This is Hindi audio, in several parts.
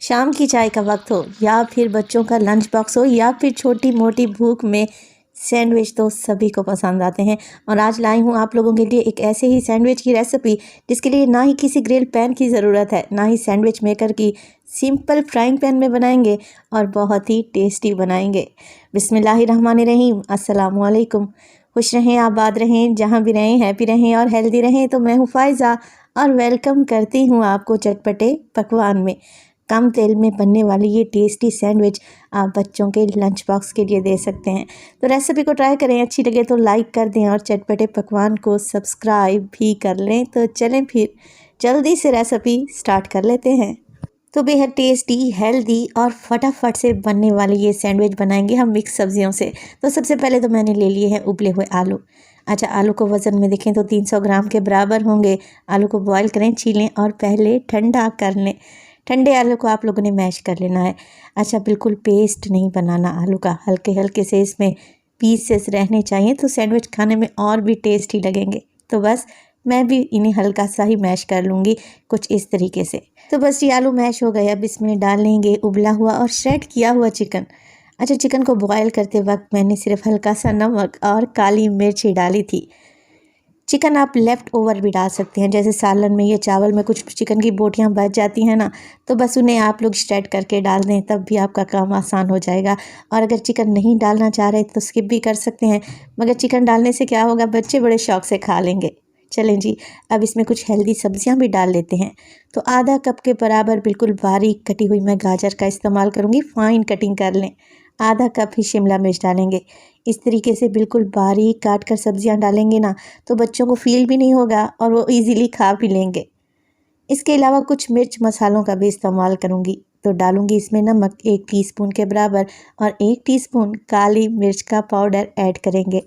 शाम की चाय का वक्त हो या फिर बच्चों का लंच बॉक्स हो या फिर छोटी मोटी भूख में सैंडविच तो सभी को पसंद आते हैं। और आज लाई हूँ आप लोगों के लिए एक ऐसे ही सैंडविच की रेसिपी जिसके लिए ना ही किसी ग्रिल पैन की ज़रूरत है, ना ही सैंडविच मेकर की। सिंपल फ्राइंग पैन में बनाएंगे और बहुत ही टेस्टी बनाएंगे। बिस्मिल्लाहिर्रहमानिर्रहीम, अस्सलाम वालेकुम। खुश रहें, आबाद रहें, जहाँ भी रहें हैप्पी रहें और हेल्दी रहें। तो मैं हूँ फ़ायज़ा और वेलकम करती हूँ आपको चटपटे पकवान में। कम तेल में बनने वाली ये टेस्टी सैंडविच आप बच्चों के लंच बॉक्स के लिए दे सकते हैं। तो रेसिपी को ट्राई करें, अच्छी लगे तो लाइक कर दें और चटपटे पकवान को सब्सक्राइब भी कर लें। तो चलें फिर जल्दी से रेसिपी स्टार्ट कर लेते हैं। तो बेहद टेस्टी, हेल्दी और फटाफट से बनने वाली ये सैंडविच बनाएंगे हम मिक्स सब्जियों से। तो सबसे पहले तो मैंने ले लिए हैं उबले हुए आलू। अच्छा, आलू को वज़न में देखें तो 300 ग्राम के बराबर होंगे। आलू को बॉईल करें, छीलें और पहले ठंडा कर लें। ठंडे आलू को आप लोगों ने मैश कर लेना है। अच्छा, बिल्कुल पेस्ट नहीं बनाना आलू का, हल्के हल्के से इसमें पीसेस रहने चाहिए तो सैंडविच खाने में और भी टेस्टी लगेंगे। तो बस मैं भी इन्हें हल्का सा ही मैश कर लूँगी, कुछ इस तरीके से। तो बस ये आलू मैश हो गए। अब इसमें डाल लेंगे उबला हुआ और श्रेड किया हुआ चिकन। अच्छा, चिकन को बॉयल करते वक्त मैंने सिर्फ हल्का सा नमक और काली मिर्च ही डाली थी। चिकन आप लेफ़्ट ओवर भी डाल सकते हैं, जैसे सालन में या चावल में कुछ चिकन की बोटियां बच जाती हैं ना, तो बस उन्हें आप लोग श्रेड करके डाल दें, तब भी आपका काम आसान हो जाएगा। और अगर चिकन नहीं डालना चाह रहे तो स्किप भी कर सकते हैं, मगर चिकन डालने से क्या होगा, बच्चे बड़े शौक से खा लेंगे। चलें जी, अब इसमें कुछ हेल्दी सब्जियां भी डाल लेते हैं। तो आधा कप के बराबर बिल्कुल बारीक कटी हुई मैं गाजर का इस्तेमाल करूँगी, फ़ाइन कटिंग कर लें। आधा कप ही शिमला मिर्च डालेंगे। इस तरीके से बिल्कुल बारीक काट कर सब्जियां डालेंगे ना, तो बच्चों को फील भी नहीं होगा और वो इजीली खा भी लेंगे। इसके अलावा कुछ मिर्च मसालों का भी इस्तेमाल करूँगी। तो डालूँगी इसमें नमक 1 टीस्पून के बराबर और 1 टीस्पून काली मिर्च का पाउडर ऐड करेंगे।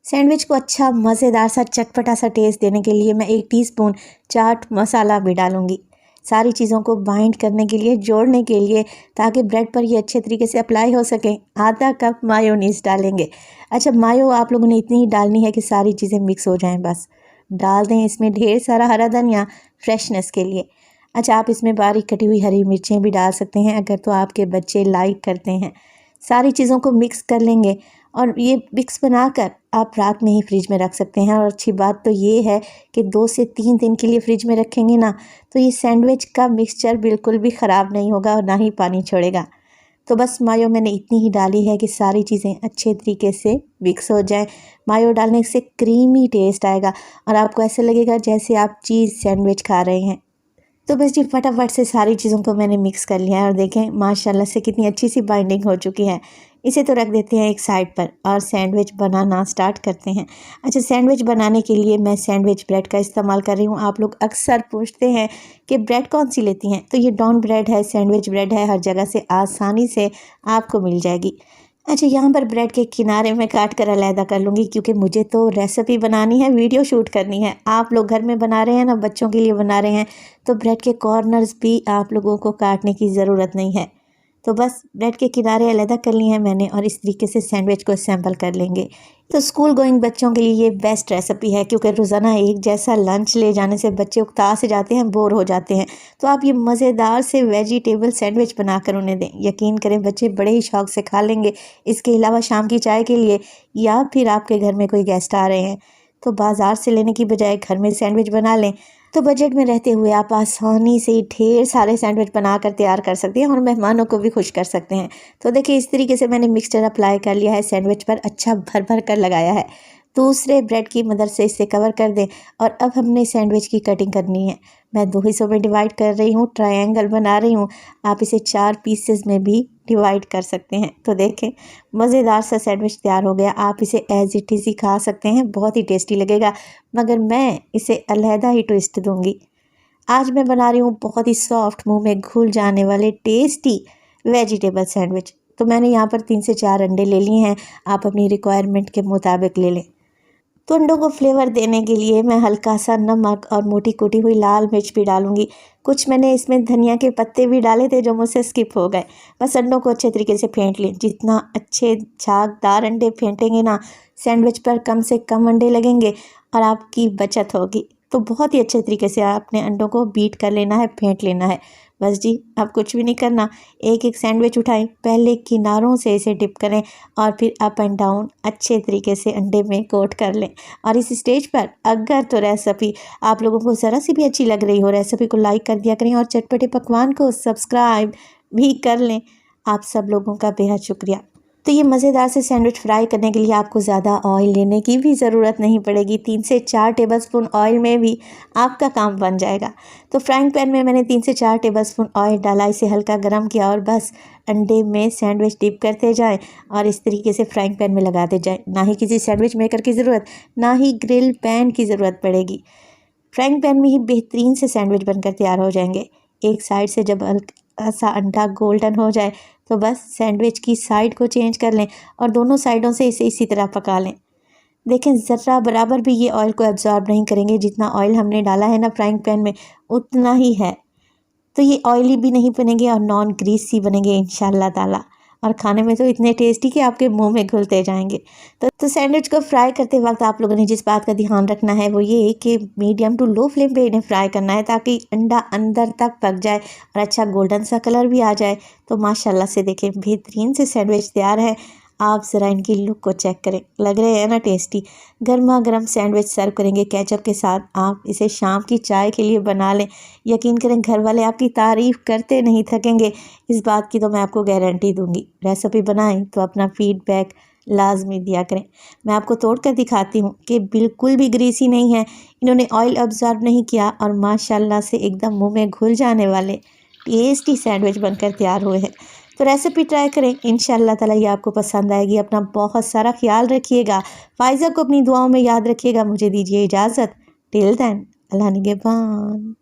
सैंडविच को अच्छा मज़ेदार सा चटपटा सा टेस्ट देने के लिए मैं 1 टीस्पून चाट मसाला भी डालूँगी। सारी चीज़ों को बाइंड करने के लिए, जोड़ने के लिए, ताकि ब्रेड पर ये अच्छे तरीके से अप्लाई हो सके। आधा कप मायोनीज़ डालेंगे। अच्छा, मायो आप लोगों ने इतनी ही डालनी है कि सारी चीज़ें मिक्स हो जाएं। बस डाल दें इसमें ढेर सारा हरा धनिया फ्रेशनेस के लिए। अच्छा, आप इसमें बारीक कटी हुई हरी मिर्चें भी डाल सकते हैं अगर तो आपके बच्चे लाइक करते हैं। सारी चीज़ों को मिक्स कर लेंगे और ये मिक्स बनाकर आप रात में ही फ्रिज में रख सकते हैं। और अच्छी बात तो ये है कि 2 से 3 दिन के लिए फ्रिज में रखेंगे ना, तो ये सैंडविच का मिक्सचर बिल्कुल भी ख़राब नहीं होगा और ना ही पानी छोड़ेगा। तो बस मायो मैंने इतनी ही डाली है कि सारी चीज़ें अच्छे तरीके से मिक्स हो जाएं। मायो डालने से क्रीमी टेस्ट आएगा और आपको ऐसा लगेगा जैसे आप चीज़ सैंडविच खा रहे हैं। तो बस जी फटाफट से सारी चीज़ों को मैंने मिक्स कर लिया है और देखें माशाल्लाह से कितनी अच्छी सी बाइंडिंग हो चुकी है। इसे तो रख देते हैं एक साइड पर और सैंडविच बनाना स्टार्ट करते हैं। अच्छा, सैंडविच बनाने के लिए मैं सैंडविच ब्रेड का इस्तेमाल कर रही हूँ। आप लोग अक्सर पूछते हैं कि ब्रेड कौन सी लेती हैं, तो ये डॉन ब्रेड है, सैंडविच ब्रेड है, हर जगह से आसानी से आपको मिल जाएगी। अच्छा, यहाँ पर ब्रेड के किनारे मैं काट कर अलहदा कर लूँगी, क्योंकि मुझे तो रेसिपी बनानी है, वीडियो शूट करनी है। आप लोग घर में बना रहे हैं ना, बच्चों के लिए बना रहे हैं, तो ब्रेड के कॉर्नर्स भी आप लोगों को काटने की ज़रूरत नहीं है। तो बस ब्रेड के किनारे अलहदा कर लिए हैं मैंने और इस तरीके से सैंडविच को असेंबल कर लेंगे। तो स्कूल गोइंग बच्चों के लिए ये बेस्ट रेसिपी है, क्योंकि रोज़ाना एक जैसा लंच ले जाने से बच्चे उकता से जाते हैं, बोर हो जाते हैं। तो आप ये मज़ेदार से वेजिटेबल सैंडविच बनाकर उन्हें दें, यकीन करें बच्चे बड़े ही शौक से खा लेंगे। इसके अलावा शाम की चाय के लिए या फिर आपके घर में कोई गेस्ट आ रहे हैं, तो बाज़ार से लेने की बजाय घर में सैंडविच बना लें। तो बजट में रहते हुए आप आसानी से ढेर सारे सैंडविच बनाकर तैयार कर सकते हैं और मेहमानों को भी खुश कर सकते हैं। तो देखिए इस तरीके से मैंने मिक्सचर अप्लाई कर लिया है, सैंडविच पर अच्छा भर भर कर लगाया है। दूसरे ब्रेड की मदद से इसे कवर कर दें और अब हमने सैंडविच की कटिंग करनी है। मैं 2 हिस्सों में डिवाइड कर रही हूँ, ट्रायंगल बना रही हूँ। आप इसे 4 पीसेस में भी डिवाइड कर सकते हैं। तो देखें मज़ेदार सा सैंडविच तैयार हो गया। आप इसे एज इट इज़ ही खा सकते हैं, बहुत ही टेस्टी लगेगा, मगर मैं इसे अलहदा ही ट्विस्ट दूंगी। आज मैं बना रही हूँ बहुत ही सॉफ्ट, मुंह में घुल जाने वाले टेस्टी वेजिटेबल सैंडविच। तो मैंने यहाँ पर 3 से 4 अंडे ले लिए हैं, आप अपनी रिक्वायरमेंट के मुताबिक ले लें। तो अंडों को फ्लेवर देने के लिए मैं हल्का सा नमक और मोटी कुटी हुई लाल मिर्च भी डालूंगी। कुछ मैंने इसमें धनिया के पत्ते भी डाले थे जो मुझसे स्किप हो गए। बस अंडों को अच्छे तरीके से फेंट लें। जितना अच्छे झागदार अंडे फेंटेंगे ना, सैंडविच पर कम से कम अंडे लगेंगे और आपकी बचत होगी। तो बहुत ही अच्छे तरीके से आपने अंडों को बीट कर लेना है, फेंट लेना है। बस जी, अब कुछ भी नहीं करना। एक एक सैंडविच उठाएं, पहले किनारों से इसे डिप करें और फिर अप एंड डाउन अच्छे तरीके से अंडे में कोट कर लें। और इस स्टेज पर अगर तो रेसिपी आप लोगों को ज़रा सी भी अच्छी लग रही हो, रेसिपी को लाइक कर दिया करें और चटपटे पकवान को सब्सक्राइब भी कर लें। आप सब लोगों का बेहद शुक्रिया। तो ये मज़ेदार से सैंडविच फ्राई करने के लिए आपको ज़्यादा ऑयल लेने की भी ज़रूरत नहीं पड़ेगी। 3 से 4 टेबलस्पून ऑयल में भी आपका काम बन जाएगा। तो फ्राइंग पैन में मैंने 3 से 4 टेबलस्पून ऑयल डाला, इसे हल्का गर्म किया और बस अंडे में सैंडविच डिप करते जाएं और इस तरीके से फ्राइंग पैन में लगाते जाएं। ना ही किसी सैंडविच मेकर की ज़रूरत, ना ही ग्रिल पैन की ज़रूरत पड़ेगी। फ्राइंग पैन में ही बेहतरीन से सैंडविच बनकर तैयार हो जाएंगे। एक साइड से जब हल्का सा अंडा गोल्डन हो जाए तो बस सैंडविच की साइड को चेंज कर लें और दोनों साइडों से इसे इसी तरह पका लें। देखें, ज़रा बराबर भी ये ऑयल को एब्जॉर्ब नहीं करेंगे। जितना ऑयल हमने डाला है ना फ्राइंग पैन में, उतना ही है। तो ये ऑयली भी नहीं बनेंगे और नॉन ग्रीसी बनेंगे इंशाल्लाह ताला। और खाने में तो इतने टेस्टी कि आपके मुंह में घुलते जाएंगे। तो सैंडविच को फ्राई करते वक्त आप लोगों ने जिस बात का ध्यान रखना है वो ये कि मीडियम टू लो फ्लेम पे इन्हें फ्राई करना है, ताकि अंडा अंदर तक पक जाए और अच्छा गोल्डन सा कलर भी आ जाए। तो माशाल्लाह से देखें, बेहतरीन से सैंडविच तैयार है। आप ज़रा इनकी लुक को चेक करें, लग रहे हैं ना टेस्टी। गर्मा गर्म सैंडविच सर्व करेंगे केचप के साथ। आप इसे शाम की चाय के लिए बना लें, यकीन करें घर वाले आपकी तारीफ़ करते नहीं थकेंगे। इस बात की तो मैं आपको गारंटी दूंगी। रेसिपी बनाएं तो अपना फीडबैक लाजमी दिया करें। मैं आपको तोड़ कर दिखाती हूँ कि बिल्कुल भी ग्रीसी नहीं है, इन्होंने ऑयल ऑब्जर्व नहीं किया और माशाल्लाह से एकदम मुंह में घुल जाने वाले टेस्टी सैंडविच बनकर तैयार हुए हैं। तो रेसिपी ट्राई करें, इंशाल्लाह ताला ये आपको पसंद आएगी। अपना बहुत सारा ख्याल रखिएगा। फाइज़ा को अपनी दुआओं में याद रखिएगा। मुझे दीजिए इजाज़त। टिल देन, अल्लाह निगहबान।